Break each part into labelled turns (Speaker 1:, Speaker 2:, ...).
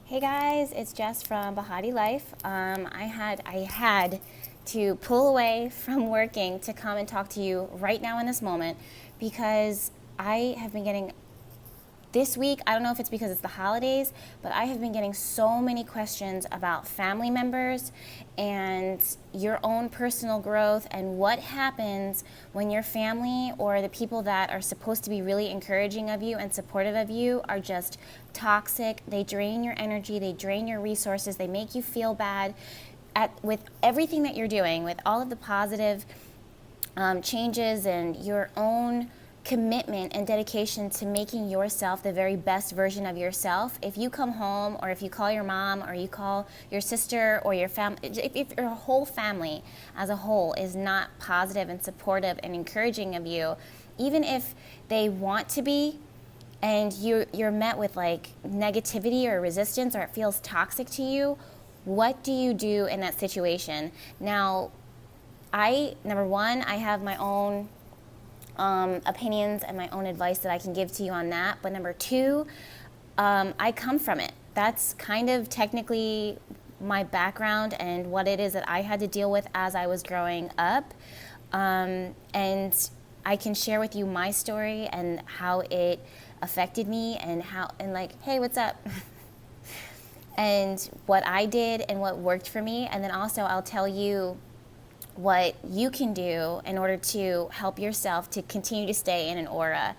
Speaker 1: Hey guys, it's Jess from BehatiLife. I had to pull away from working to come and talk to you right now in this moment because I have been getting this week, I don't know if it's because it's the holidays, but I have been getting so many questions about family members and your own personal growth and what happens when your family or the people that are supposed to be really encouraging of you and supportive of you are just toxic. They drain your energy, they drain your resources, they make you feel bad with everything that you're doing, with all of the positive changes and your own commitment and dedication to making yourself the very best version of yourself. If you come home or if you call your mom or you call your sister or your family, if your whole family as a whole is not positive and supportive and encouraging of you, even if they want to be, and you're met with like negativity or resistance or it feels toxic to you, what do you do in that situation? Now, number one, I have my own opinions and my own advice that I can give to you on that. But number two, I come from it. That's kind of technically my background and what it is that I had to deal with as I was growing up. And I can share with you my story and how it affected me and like, hey, what's up? And what I did and what worked for me. And then also I'll tell you what you can do in order to help yourself to continue to stay in an aura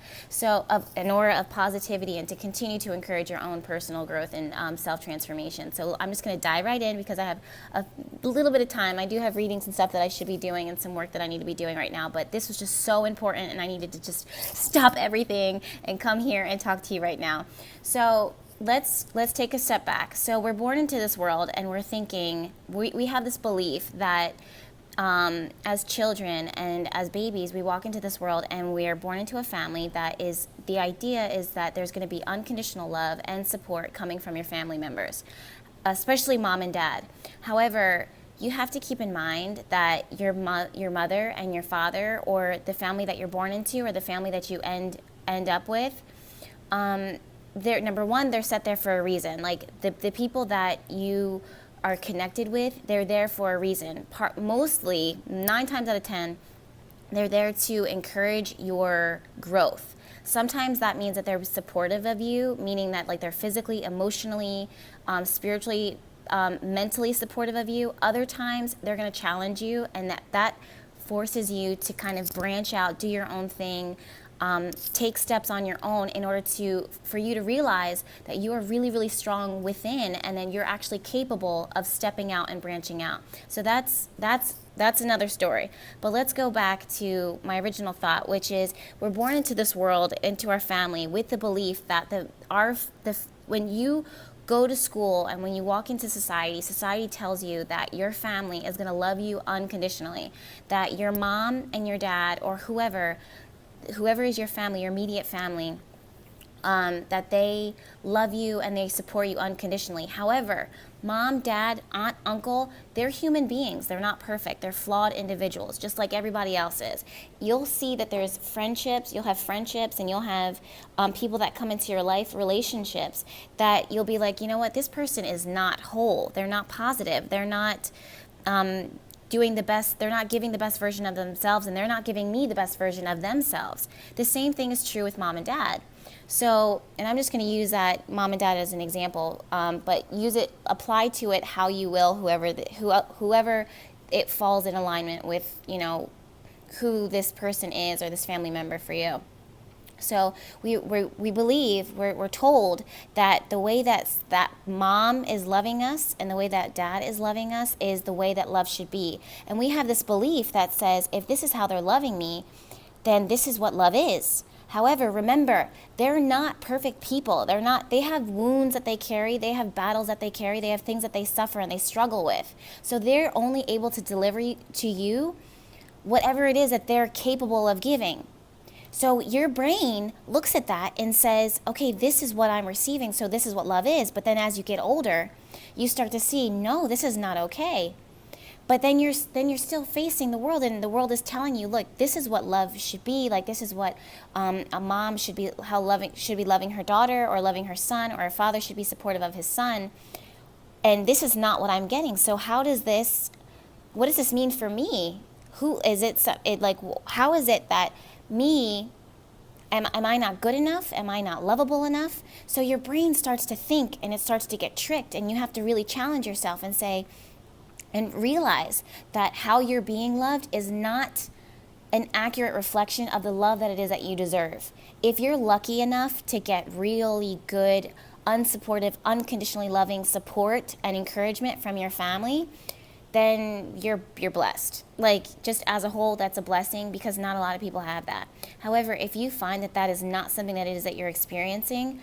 Speaker 1: of positivity and to continue to encourage your own personal growth and self-transformation. So I'm just going to dive right in because I have a little bit of time. I do have readings and stuff that I should be doing and some work that I need to be doing right now, but this was just so important and I needed to just stop everything and come here and talk to you right now. So let's take a step back. So we're born into this world and we're thinking, we have this belief that as children and as babies, we walk into this world and we are born into a family the idea is that there's going to be unconditional love and support coming from your family members, especially mom and dad. However, you have to keep in mind that your mother and your father or the family that you're born into or the family that you end up with, number one, they're set there for a reason. Like the people that you are connected with, they're there for a reason. Mostly, 9 times out of 10, they're there to encourage your growth. Sometimes that means that they're supportive of you, meaning that like they're physically, emotionally, spiritually, mentally supportive of you. Other times they're going to challenge you, and that forces you to kind of branch out, do your own thing, take steps on your own in order for you to realize that you are really, really strong within, and then you're actually capable of stepping out and branching out. So that's another story. But let's go back to my original thought, which is we're born into this world, into our family, with the belief that when you go to school and when you walk into society tells you that your family is going to love you unconditionally, that your mom and your dad or whoever is your family, your immediate family, that they love you and they support you unconditionally. However, mom, dad, aunt, uncle, they're human beings. They're not perfect. They're flawed individuals, just like everybody else is. You'll see that there's friendships. You'll have friendships and you'll have people that come into your life, relationships, that you'll be like, you know what, this person is not whole. They're not positive. They're not doing the best, they're not giving the best version of themselves, and they're not giving me the best version of themselves. The same thing is true with mom and dad. So, and I'm just going to use that mom and dad as an example, but apply to it how you will, whoever it falls in alignment with, who this person is or this family member for you. So we believe, we're told that the way that mom is loving us and the way that dad is loving us is the way that love should be. And we have this belief that says, if this is how they're loving me, then this is what love is. However, remember, they're not perfect people. They have wounds that they carry, they have battles that they carry, they have things that they suffer and they struggle with. So they're only able to deliver to you whatever it is that they're capable of giving. So your brain looks at that and says, okay, this is what I'm receiving, so this is what love is. But then as you get older, you start to see, no, this is not okay. But then you're still facing the world, and the world is telling you, look, this is what love should be like. This is what a mom should be, how loving should be loving her daughter or loving her son, or a father should be supportive of his son. And this is not what I'm getting. So what does this mean for me? Who is it? Like, how is it that me? Am I not good enough? Am I not lovable enough? So your brain starts to think, and it starts to get tricked, and you have to really challenge yourself and say, and realize that how you're being loved is not an accurate reflection of the love that it is that you deserve. If you're lucky enough to get really good, unsupportive, unconditionally loving support and encouragement from your family, then you're blessed. Like, just as a whole, that's a blessing, because not a lot of people have that. However, if you find that that is not something that it is that you're experiencing,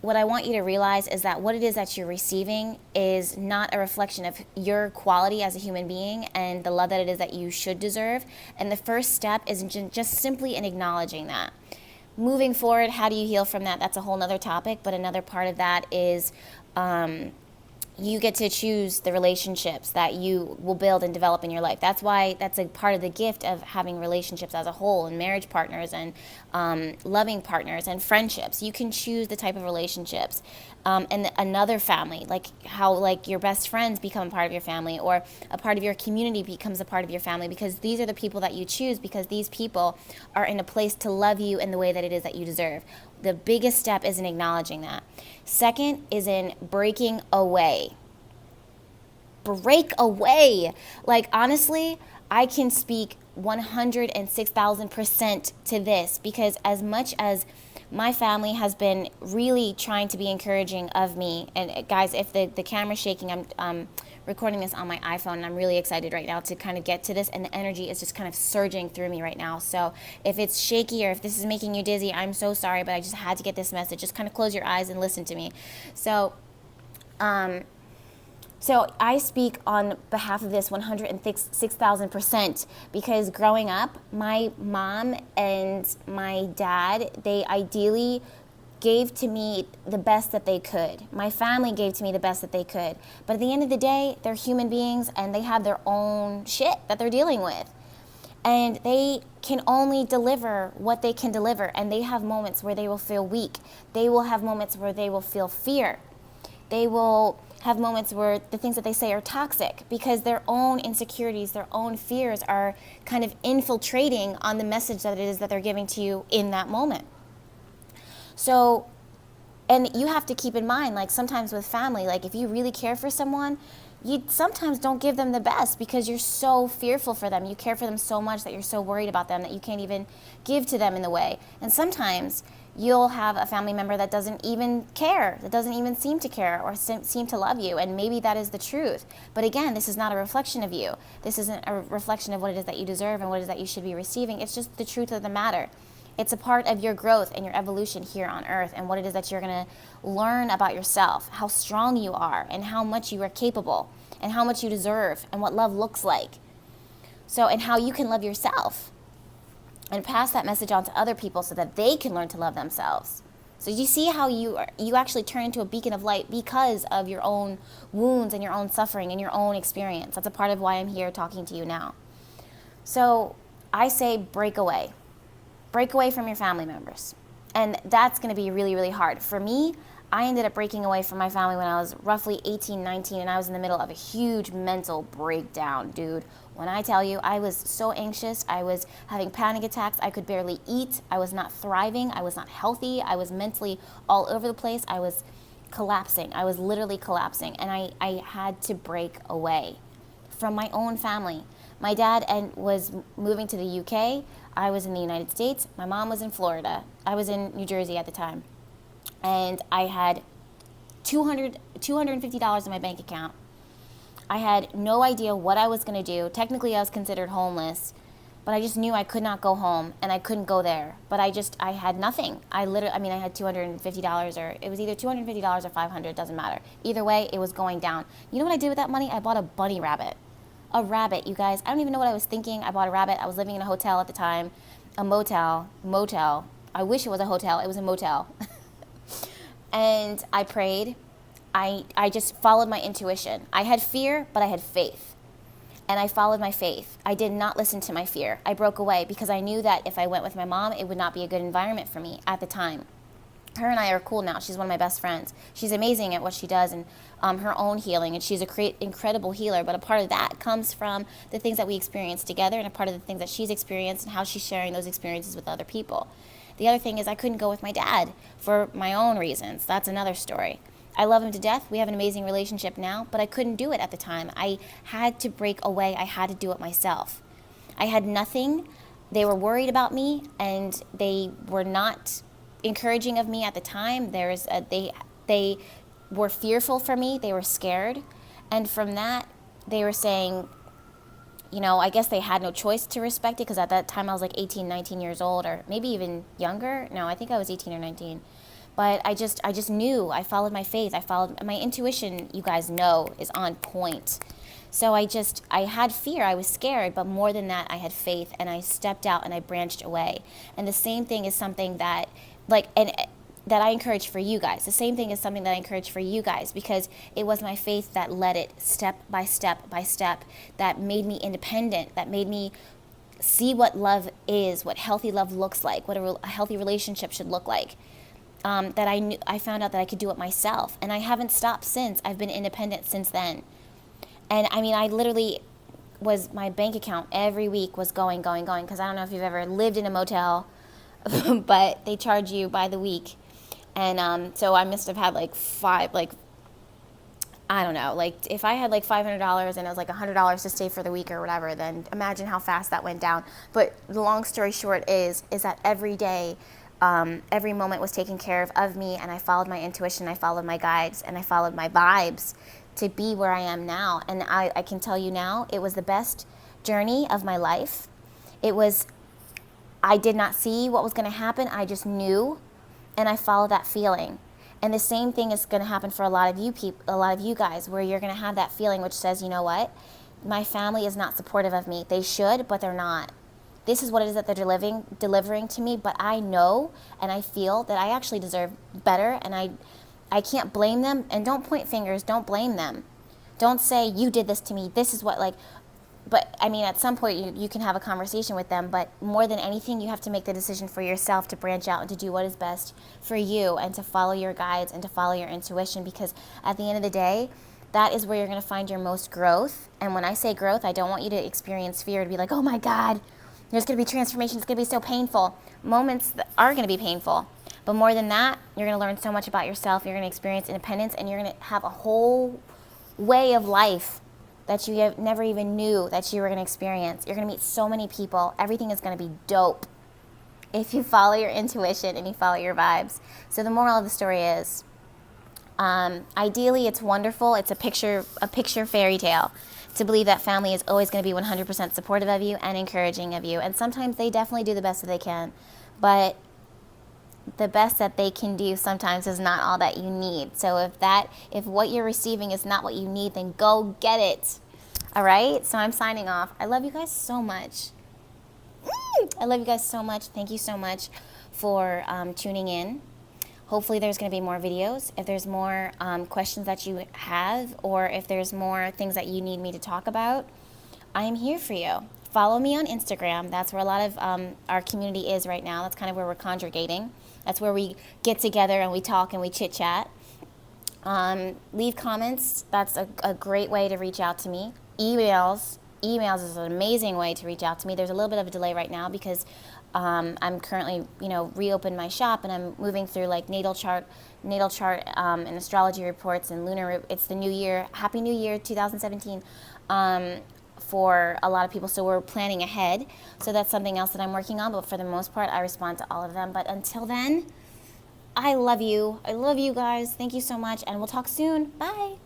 Speaker 1: what I want you to realize is that what it is that you're receiving is not a reflection of your quality as a human being and the love that it is that you should deserve. And the first step is just simply in acknowledging that. Moving forward, how do you heal from that? That's a whole nother topic, but another part of that is you get to choose the relationships that you will build and develop in your life. That's a part of the gift of having relationships as a whole, and marriage partners and loving partners and friendships. You can choose the type of relationships. And another family, like how like your best friends become a part of your family, or a part of your community becomes a part of your family, because these are the people that you choose, because these people are in a place to love you in the way that it is that you deserve. The biggest step is in acknowledging that. Second is in breaking away. Break away. Like, honestly, I can speak 106,000% to this, because as much as my family has been really trying to be encouraging of me, and guys, if the camera's shaking, I'm recording this on my iPhone, and I'm really excited right now to kind of get to this, and the energy is just kind of surging through me right now. So if it's shaky or if this is making you dizzy, I'm so sorry, but I just had to get this message. Just kind of close your eyes and listen to me. So I speak on behalf of this 106,000%, because growing up, my mom and my dad, they ideally gave to me the best that they could. My family gave to me the best that they could. But at the end of the day, they're human beings, and they have their own shit that they're dealing with. And they can only deliver what they can deliver. And they have moments where they will feel weak. They will have moments where they will feel fear. They will have moments where the things that they say are toxic, because their own insecurities, their own fears are kind of infiltrating on the message that it is that they're giving to you in that moment. So, and you have to keep in mind, like, sometimes with family, like, if you really care for someone, you sometimes don't give them the best, because you're so fearful for them. You care for them so much that you're so worried about them that you can't even give to them in the way. And sometimes you'll have a family member that doesn't even care, that doesn't even seem to care or seem to love you, and maybe that is the truth. But again, this is not a reflection of you. This isn't a reflection of what it is that you deserve and what it is that you should be receiving. It's just the truth of the matter. It's a part of your growth and your evolution here on earth, and what it is that you're going to learn about yourself, how strong you are, and how much you are capable, and how much you deserve, and what love looks like. So, and how you can love yourself and pass that message on to other people so that they can learn to love themselves. So you see how you actually turn into a beacon of light because of your own wounds and your own suffering and your own experience. That's a part of why I'm here talking to you now. So I say break away. Break away from your family members. And that's going to be really, really hard. For me, I ended up breaking away from my family when I was roughly 18, 19, and I was in the middle of a huge mental breakdown, dude. When I tell you, I was so anxious. I was having panic attacks. I could barely eat. I was not thriving. I was not healthy. I was mentally all over the place. I was collapsing. I was literally collapsing. And I had to break away from my own family. My dad was moving to the UK. I was in the United States. My mom was in Florida. I was in New Jersey at the time. And I had $250 in my bank account. I had no idea what I was going to do. Technically, I was considered homeless, but I just knew I could not go home and I couldn't go there. But I had nothing. I had $250, or it was either $250 or $500, doesn't matter. Either way, it was going down. You know what I did with that money? I bought a bunny rabbit. A rabbit, you guys. I don't even know what I was thinking. I bought a rabbit. I was living in a hotel at the time, a motel. I wish it was a hotel. It was a motel. And I prayed. I just followed my intuition. I had fear, but I had faith. And I followed my faith. I did not listen to my fear. I broke away because I knew that if I went with my mom, it would not be a good environment for me at the time. Her and I are cool now. She's one of my best friends. She's amazing at what she does and her own healing, and she's a incredible healer. But a part of that comes from the things that we experience together, and a part of the things that she's experienced and how she's sharing those experiences with other people. The other thing is I couldn't go with my dad for my own reasons. That's another story. I love him to death. We have an amazing relationship now, but I couldn't do it at the time. I had to break away. I had to do it myself. I had nothing. They were worried about me, and they were not encouraging of me at the time. They were fearful for me. They were scared. And from that, they were saying, I guess they had no choice to respect it, because at that time I was like 18, 19 years old, or maybe even younger. No, I think I was 18 or 19. But I just knew. I followed my faith. I followed my intuition. You guys know is on point. So I had fear. I was scared, but more than that, I had faith, and I stepped out and I branched away. And the same thing is something that, that I encourage for you guys. The same thing is something that I encourage for you guys, because it was my faith that led it step by step by step, that made me independent, that made me see what love is, what healthy love looks like, what a healthy relationship should look like. That I found out that I could do it myself, and I haven't stopped since. I've been independent since then. And I literally my bank account every week was going, because I don't know if you've ever lived in a motel, but they charge you by the week. And so I must have had I don't know, if I had $500 and it was $100 to stay for the week or whatever, then imagine how fast that went down. But the long story short is that every day, every moment was taken care of me, and I followed my intuition, I followed my guides, and I followed my vibes to be where I am now. And I can tell you now, it was the best journey of my life. I did not see what was going to happen. I just knew, and I followed that feeling. And the same thing is going to happen for a lot of you guys, where you're going to have that feeling which says, you know what? My family is not supportive of me. They should, but they're not. This is what it is that they're delivering to me, but I know and I feel that I actually deserve better, and I can't blame them. And don't point fingers, don't blame them. Don't say, you did this to me, this is what, but at some point you can have a conversation with them, but more than anything, you have to make the decision for yourself to branch out and to do what is best for you, and to follow your guides and to follow your intuition, because at the end of the day, that is where you're going to find your most growth. And when I say growth, I don't want you to experience fear, to be like, oh my God, there's going to be transformation, it's going to be so painful. Moments that are going to be painful. But more than that, you're going to learn so much about yourself, you're going to experience independence, and you're going to have a whole way of life that you never even knew that you were going to experience. You're going to meet so many people. Everything is going to be dope if you follow your intuition and you follow your vibes. So the moral of the story is, ideally, it's wonderful. It's a picture fairy tale to believe that family is always going to be 100% supportive of you and encouraging of you. And sometimes they definitely do the best that they can. But the best that they can do sometimes is not all that you need. So if what you're receiving is not what you need, then go get it. All right? So I'm signing off. I love you guys so much. I love you guys so much. Thank you so much for tuning in. Hopefully there's going to be more videos. If there's more questions that you have, or if there's more things that you need me to talk about, I am here for you. Follow me on Instagram. That's where a lot of our community is right now. That's kind of where we're congregating. That's where we get together and we talk and we chit-chat. Leave comments. That's a great way to reach out to me. Emails is an amazing way to reach out to me. There's a little bit of a delay right now because I'm currently, reopened my shop, and I'm moving through natal chart, and astrology reports and lunar. It's the new year. Happy New Year, 2017, for a lot of people. So we're planning ahead. So that's something else that I'm working on. But for the most part, I respond to all of them. But until then, I love you. I love you guys. Thank you so much, and we'll talk soon. Bye.